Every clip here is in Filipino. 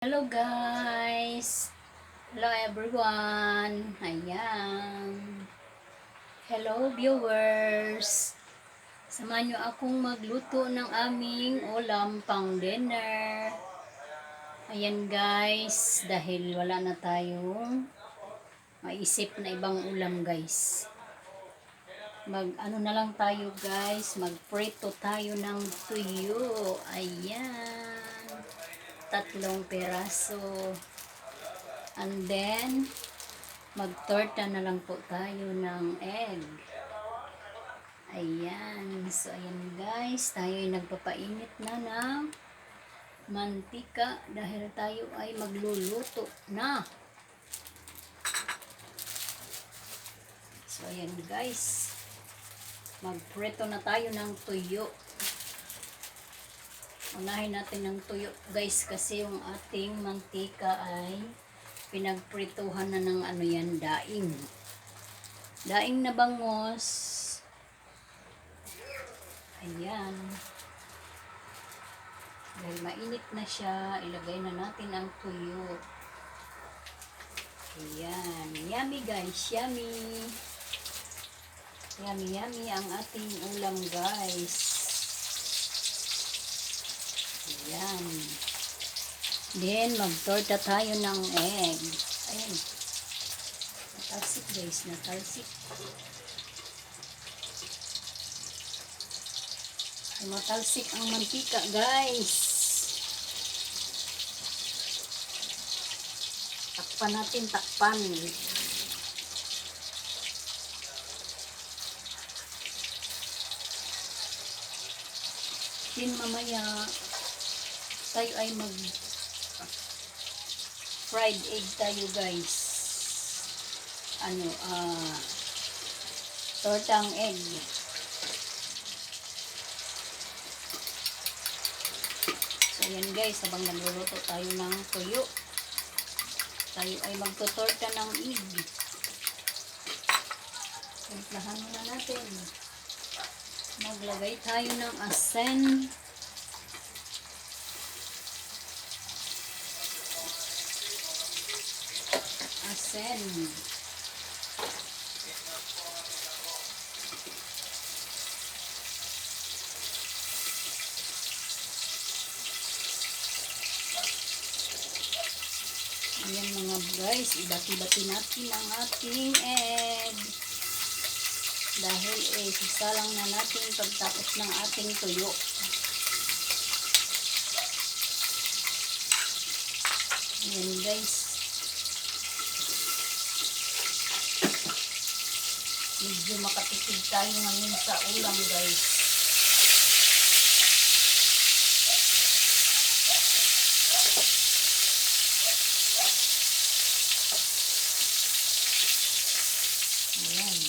Hello guys! Hello everyone! Ayan! Hello viewers! Samahan nyo akong magluto ng aming ulam pang dinner. Ayan guys, dahil wala na tayong maisip na ibang ulam guys. Ano na lang tayo guys, magprito tayo ng tuyo. Ayan! 3 peraso. And then, magtorta na lang po tayo ng egg. Ayan. So, ayan guys. Tayo ay nagpapainit na ng mantika dahil tayo ay magluluto na. So, ayan guys. Magprito na tayo ng tuyo. Unahin natin ng tuyo guys kasi yung ating mantika ay pinagprituhan na ng ano yan, daing. Daing na bangos. Ayan. Dahil mainit na siya, ilagay na natin ang tuyo. Ayan. Yummy guys, yummy. Yummy, yummy ang ating ulam guys. Ayan. Then, magtorta tayo ng egg. Ayan. Natalsik guys, natalsik. Matalsik ang mantika guys. Takpan natin, takpan. Then mamaya tayo ay mag fried egg tayo guys. Tortang egg. So yan guys, habang nagluluto tayo ng tuyo, tayo ay magtutorta ng egg. Timplahan muna natin. Maglagay tayo ng asin. Asin. Ayan mga guys, ibati-bati natin ang ating egg. Dahil sasalang na natin pagtapos ng ating tuyo. Ayan guys. Medyo makatipid tayo ngayon sa ulam guys. Ayan.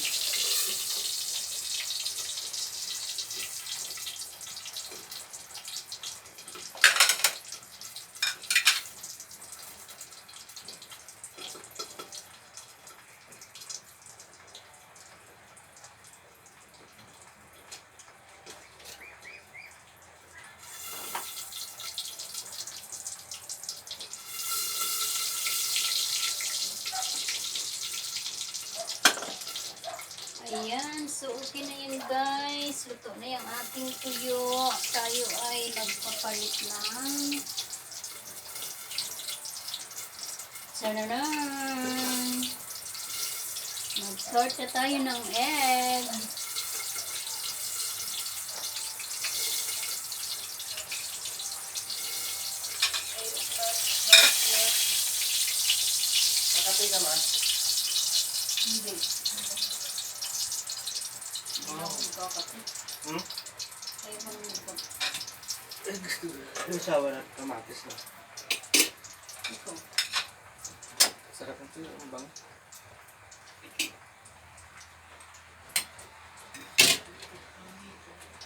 Ayan, so okay na yun guys. Luto na yung ating tuyo. Tayo ay nagpapalit ng sararan. Mag-torta tayo ng egg. Nakapay ka ma? Hindi. Ayaw mo nito. Yung sawa na kamatis na. Ito. Sarap ng tuyo, ang bang.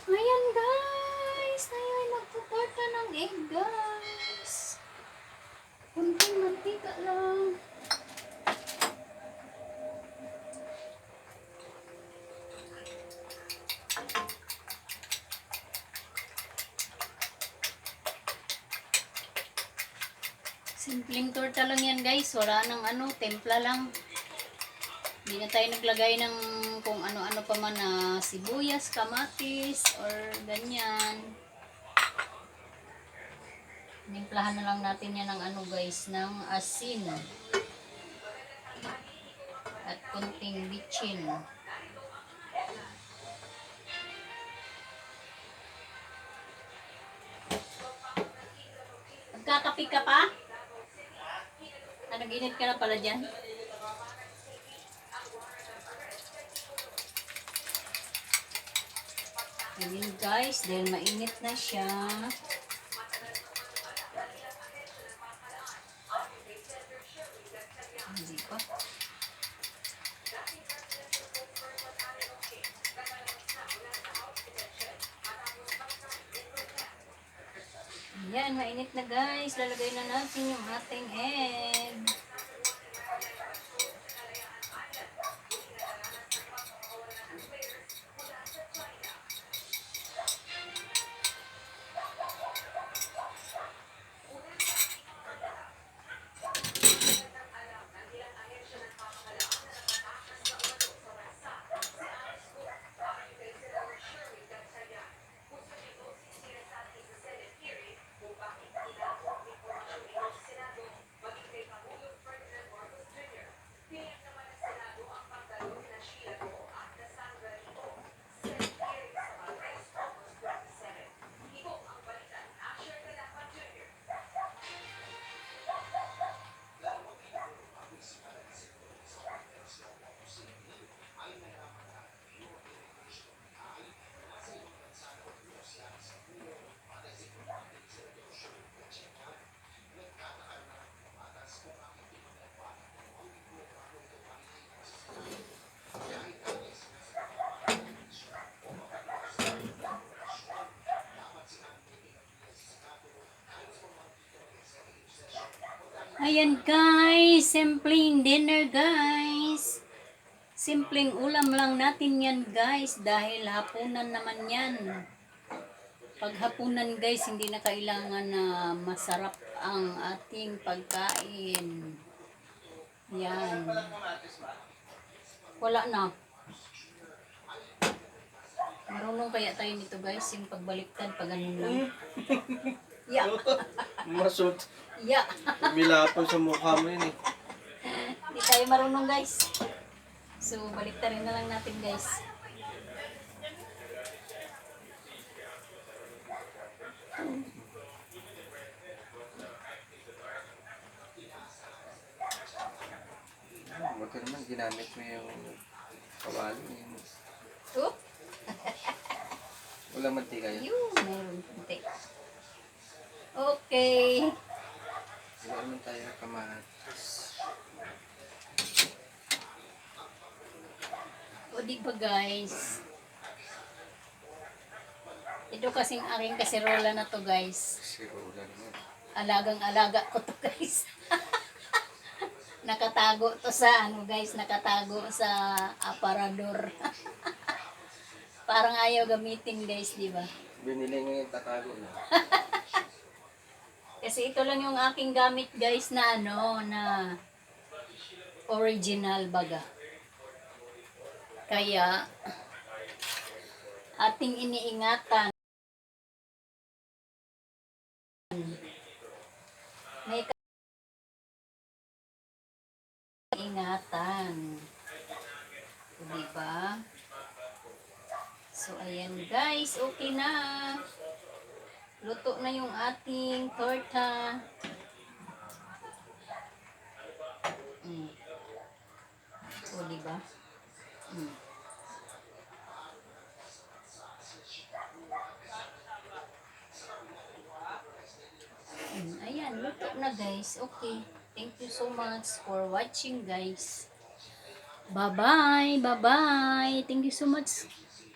Ayan guys, tayo ay magpuporta ng egg guys. Kunting mantika lang. Simpleng torta lang yan guys. Wala nang ano, templa lang. Hindi na tayo naglagay ng kung ano-ano pa man na sibuyas, kamatis, or ganyan. Nimplahan na lang natin yan ng ano guys, ng asin. At konting bitchin. Nagkakape ka pa? Nag-init ka na pala dyan? Ayun guys, dahil mainit na siya. Hindi pa. Ayan, mainit na guys. Lalagay na natin yung ating egg. Ayan guys, simpleng dinner guys. Simpleng ulam lang natin yan guys dahil hapunan naman yan. Pag hapunan guys, hindi na kailangan na masarap ang ating pagkain. Yan. Wala na. Marunong kaya tayo nito guys, yung pagbaliktad, pag ganun lang. Yeah. Masud. Yeah. Milapon sa mukha mo yun eh. Hindi tayo marunong guys. So, baliktarin na lang natin guys. Buti naman ginamit mo yung kawali. Oh, Wala mantika yun. yun, meron konti. Okay. Wala naman tayo kamatis. O di ba guys? Ito kasing aking kaserola na to guys. Siguro naman. Alagang-alaga ko to guys. Nakatago to sa ano guys, nakatago sa aparador. Parang ayaw gamitin guys, di ba? Binili ngayon tatago na. Kasi ito lang yung aking gamit guys na ano, na original baga. Kaya ating iniingatan. May ingatan. Diba? So, ayan guys. Okay na. Luto na yung ating torta. O, diba? Ayan, luto na guys. Okay. Thank you so much for watching guys. Bye-bye. Bye-bye. Thank you so much.